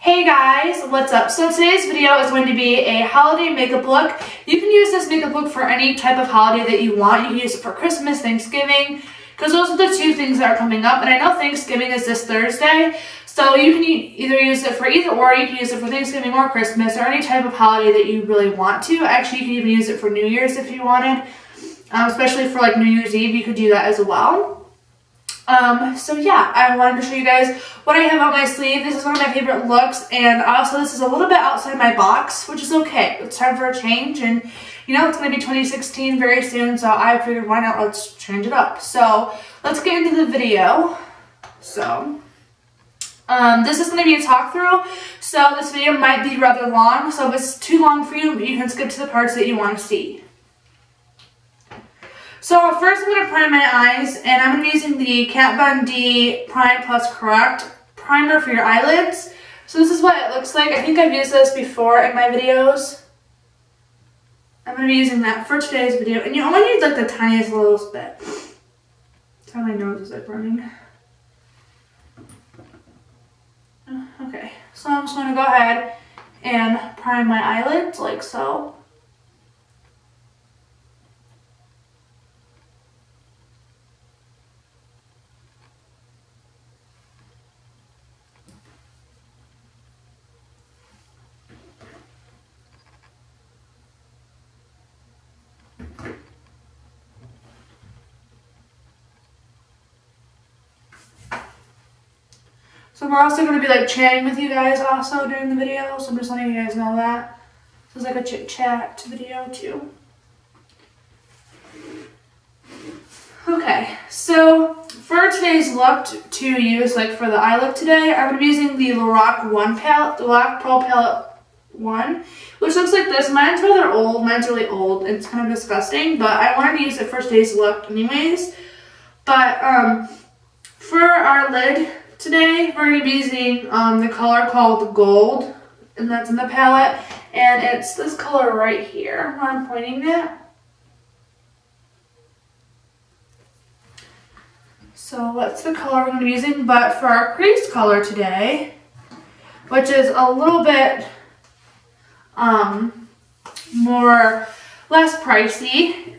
Hey guys, what's up? So today's video is going to be a holiday makeup look. You can use this makeup look for any type of holiday that you want. You can use it for Christmas, Thanksgiving, because those are the two things that are coming up. And I know Thanksgiving is this Thursday, so you can either use it for either or. You can use it for Thanksgiving or Christmas or any type of holiday that you really want to. Actually, you can even use it for New Year's if you wanted, especially for like New Year's Eve. You could do that as well. So yeah, I wanted to show you guys what I have on my sleeve. This is one of my favorite looks, and also this is a little bit outside my box, which is okay. It's time for a change, and you know, it's going to be 2016 very soon, so I figured why not, let's change it up. So let's get into the video. So this is going to be a talk through, so this video might be rather long, so if it's too long for you, you can skip to the parts that you want to see. So first I'm going to prime my eyes, and I'm going to be using the Kat Von D Prime Plus Correct Primer for your eyelids. So this is what it looks like. I think I've used this before in my videos. I'm going to be using that for today's video, and you only need like the tiniest little bit. That's how my nose is like running. Okay, so I'm just going to go ahead and prime my eyelids like so. So we're also going to be like chatting with you guys also during the video, so I'm just letting you guys know that. So it's like a chit chat video too. Okay, so for today's look to use like for the eye look today, I'm going to be using the Lorac One palette, the Lorac Pro Palette 1, which looks like this. Mine's rather old, mine's really old, it's kind of disgusting, but I wanted to use it for today's look anyways. But for our lid today, we're going to be using the color called Gold, and that's in the palette, and it's this color right here where I'm pointing at. So that's the color we're going to be using, but for our crease color today, which is a little bit less pricey,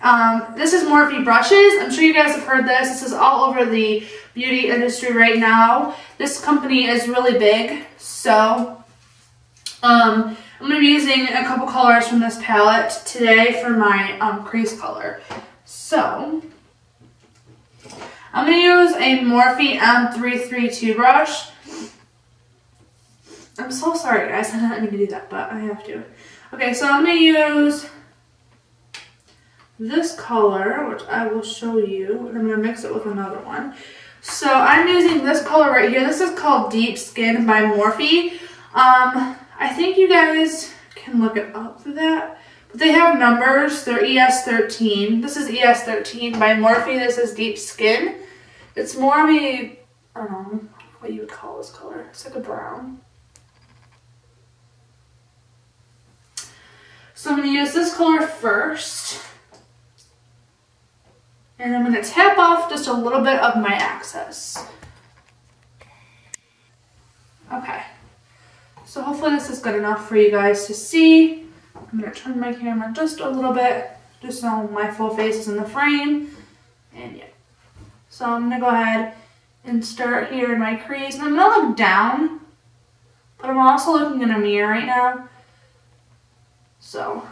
this is Morphe brushes. I'm sure you guys have heard this. This is all over the beauty industry right now. This company is really big, so I'm going to be using a couple colors from this palette today for my crease color. So I'm going to use a Morphe M332 brush. I'm so sorry guys, I didn't mean to do that, but I have to. Okay, so I'm going to use this color, which I will show you, and I'm going to mix it with another one. So I'm using this color right here. This is called Deep Skin by Morphe. I think you guys can look it up for that, but they have numbers. They're ES13. This is ES13 by Morphe. This is Deep Skin. It's more of a, I don't know what you would call this color. It's like a brown. So I'm going to use this color first. And I'm going to tap off just a little bit of my excess. Okay. So hopefully this is good enough for you guys to see. I'm going to turn my camera just a little bit, just so my full face is in the frame. And yeah. So I'm going to go ahead and start here in my crease. And I'm going to look down, but I'm also looking in a mirror right now. So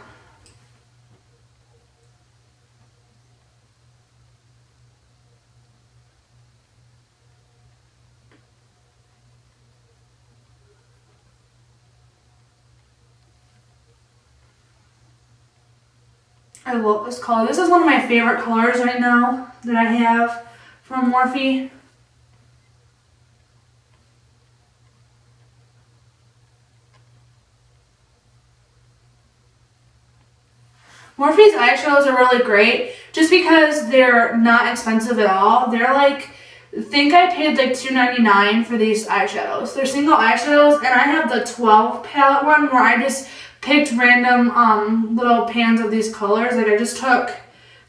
I love this color. This is one of my favorite colors right now that I have from Morphe. Morphe's eyeshadows are really great just because they're not expensive at all. They're like, I think I paid like $2.99 for these eyeshadows. They're single eyeshadows, and I have the 12 palette one where I just picked random little pans of these colors. Like I just took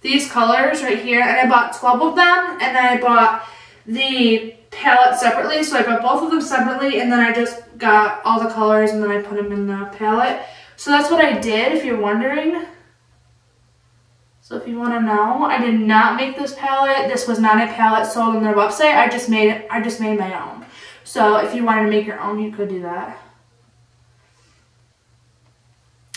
these colors right here and I bought 12 of them, and then I bought the palette separately, so I bought both of them separately, and then I just got all the colors and then I put them in the palette. So that's what I did, if you're wondering. So if you want to know, I did not make this palette. This was not a palette sold on their website. I just made my own. So if you wanted to make your own, you could do that.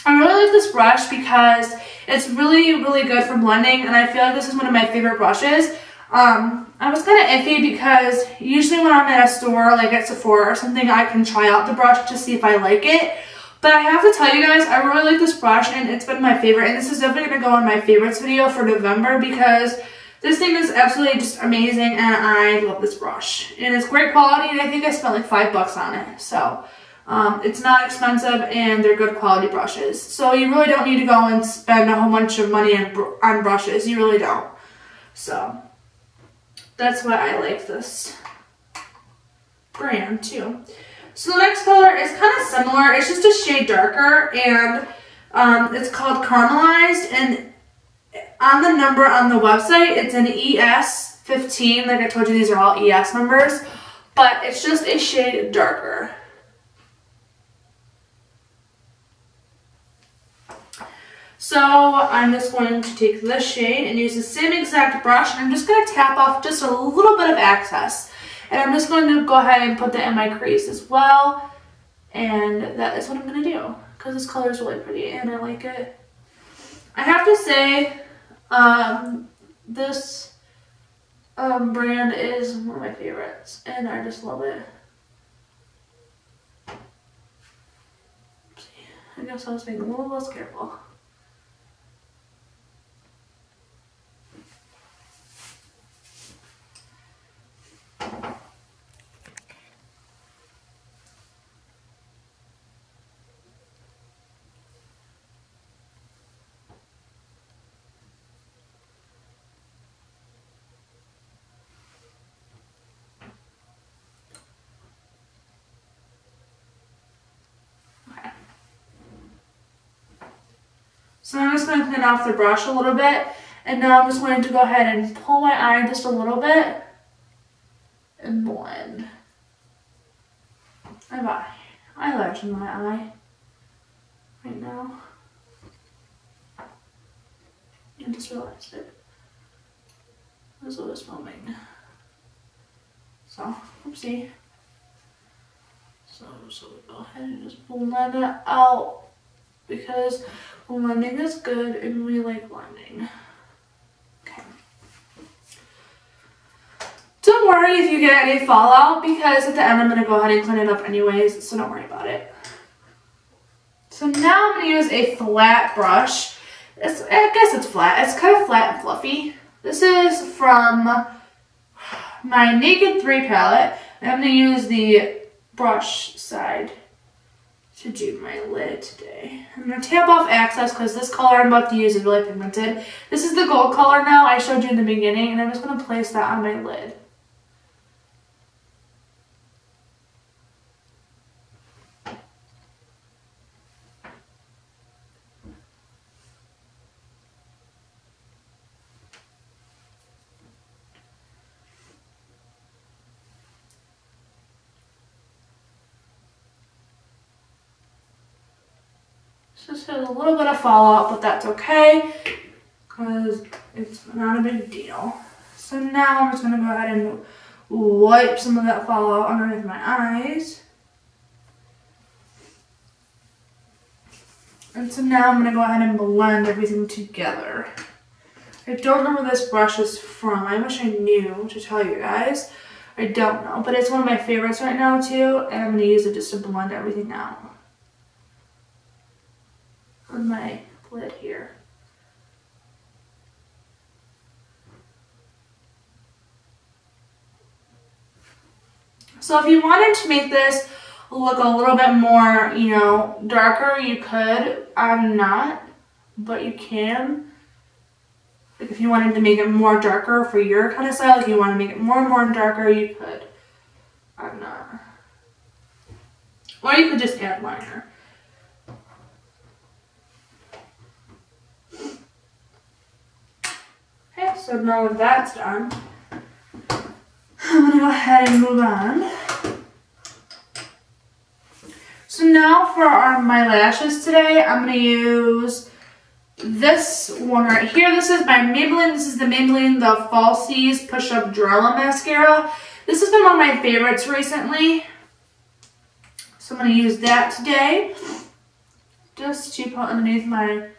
I really like this brush because it's really, really good for blending, and I feel like this is one of my favorite brushes. I was kind of iffy because usually when I'm at a store, like at Sephora or something, I can try out the brush to see if I like it. But I have to tell you guys, I really like this brush, and it's been my favorite. And this is definitely going to go in my favorites video for November because this thing is absolutely just amazing, and I love this brush. And it's great quality, and I think I spent like $5 on it. So it's not expensive, and they're good quality brushes. So you really don't need to go and spend a whole bunch of money on brushes. You really don't. So that's why I like this brand too. So the next color is kind of similar. It's just a shade darker, and it's called Caramelized. And on the number on the website, it's an ES15. Like I told you, these are all ES numbers, but it's just a shade darker. So I'm just going to take this shade and use the same exact brush, and I'm just going to tap off just a little bit of excess. And I'm just going to go ahead and put that in my crease as well. And that is what I'm going to do because this color is really pretty and I like it. I have to say, this brand is one of my favorites, and I just love it. I guess I was being a little less careful. So I'm just going to clean off the brush a little bit, and now I'm just going to go ahead and pull my eye just a little bit and blend. I have eyelash in my eye right now. I just realized it. That's what it's filming. So, oopsie. So we go ahead and just blend it out because blending is good and we like blending. Okay. Don't worry if you get any fallout because at the end I'm going to go ahead and clean it up anyways, so don't worry about it. So now I'm going to use a flat brush. I guess it's flat. It's kind of flat and fluffy. This is from my Naked 3 palette. I'm going to use the brush side to do my lid today. I'm going to tap off excess because this color I'm about to use is really pigmented. This is the gold color now I showed you in the beginning, and I'm just going to place that on my lid. Just has a little bit of fallout, but that's okay because it's not a big deal. So now I'm just going to go ahead and wipe some of that fallout underneath my eyes. And so now I'm going to go ahead and blend everything together. I don't know where this brush is from. I wish I knew to tell you guys. I don't know, but it's one of my favorites right now too, and I'm going to use it just to blend everything out on my lid here. So if you wanted to make this look a little bit more, you know, darker, you could. I'm not, but you can. Like if you wanted to make it more darker for your kind of style, if you want to make it more and more darker, you could. I'm not. Or you could just add liner. Okay, so now that that's done, I'm going to go ahead and move on. So now for my lashes today, I'm going to use this one right here. This is by Maybelline. This is the Maybelline The Falsies Push Up Drama Mascara. This has been one of my favorites recently. So I'm going to use that today. Just to put on my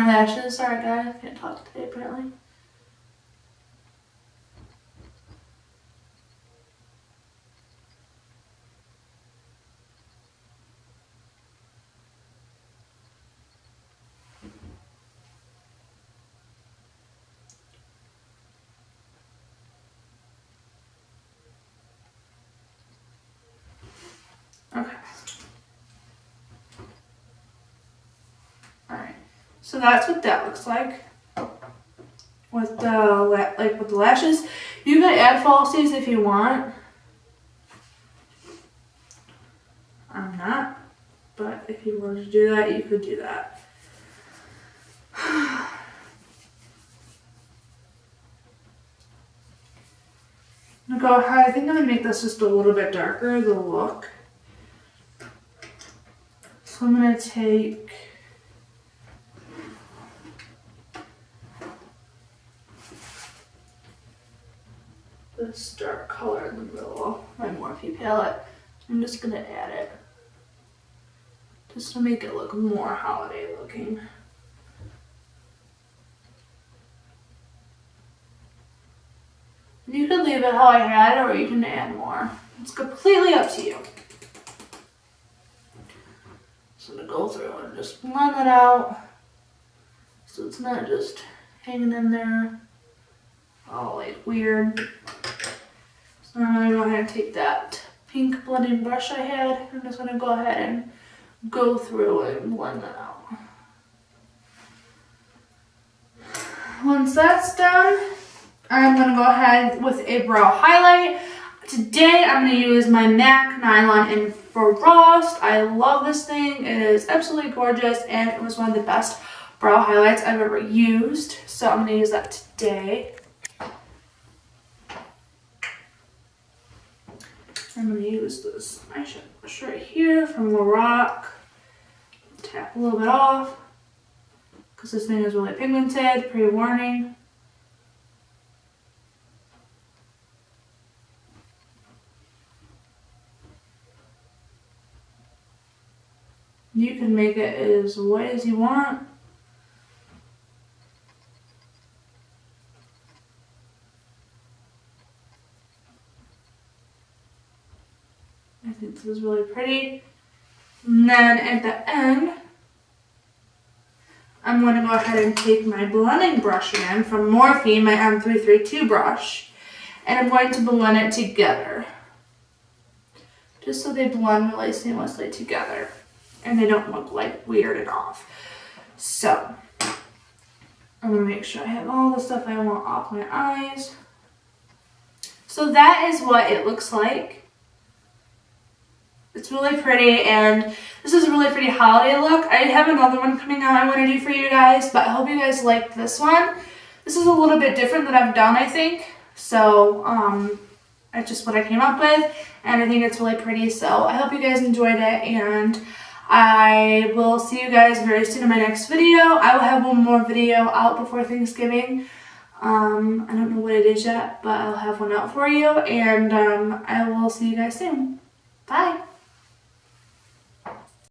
lashes. Sorry guys, I can't talk today apparently. Okay. Alright. So that's what that looks like. With the lashes. You can add falsies if you want. I'm not. But if you wanted to do that, you could do that. I'm gonna go ahead. I think I'm gonna make this just a little bit darker, the look. So I'm gonna take this dark color in the middle, my Morphe palette. I'm just gonna add it just to make it look more holiday looking. You could leave it how I had it, or you can add more. It's completely up to you. So I'm gonna go through and just blend it out so it's not just hanging in there all like weird. So I'm gonna go ahead and take that pink blending brush I had. I'm just gonna go ahead and go through and blend that out. Once that's done, I'm going to go ahead with a brow highlight. Today I'm going to use my MAC Nylon in Frost. I love this thing. It is absolutely gorgeous and it was one of the best brow highlights I've ever used. So I'm going to use that today. I'm going to use this eyeshadow brush right here from Lorac. Tap a little bit off because this thing is really pigmented, pre-warning. You can make it as white as you want. I think this is really pretty. And then at the end, I'm going to go ahead and take my blending brush again from Morphe, my M332 brush, and I'm going to blend it together. Just so they blend really seamlessly together and they don't look like weird and off. So, I'm going to make sure I have all the stuff I want off my eyes. So that is what it looks like. It's really pretty, and this is a really pretty holiday look. I have another one coming out I want to do for you guys, but I hope you guys like this one. This is a little bit different than I've done, I think. So, it's just what I came up with, and I think it's really pretty. So, I hope you guys enjoyed it, and I will see you guys very soon in my next video. I will have one more video out before Thanksgiving. I don't know what it is yet, but I'll have one out for you, and I will see you guys soon. Bye!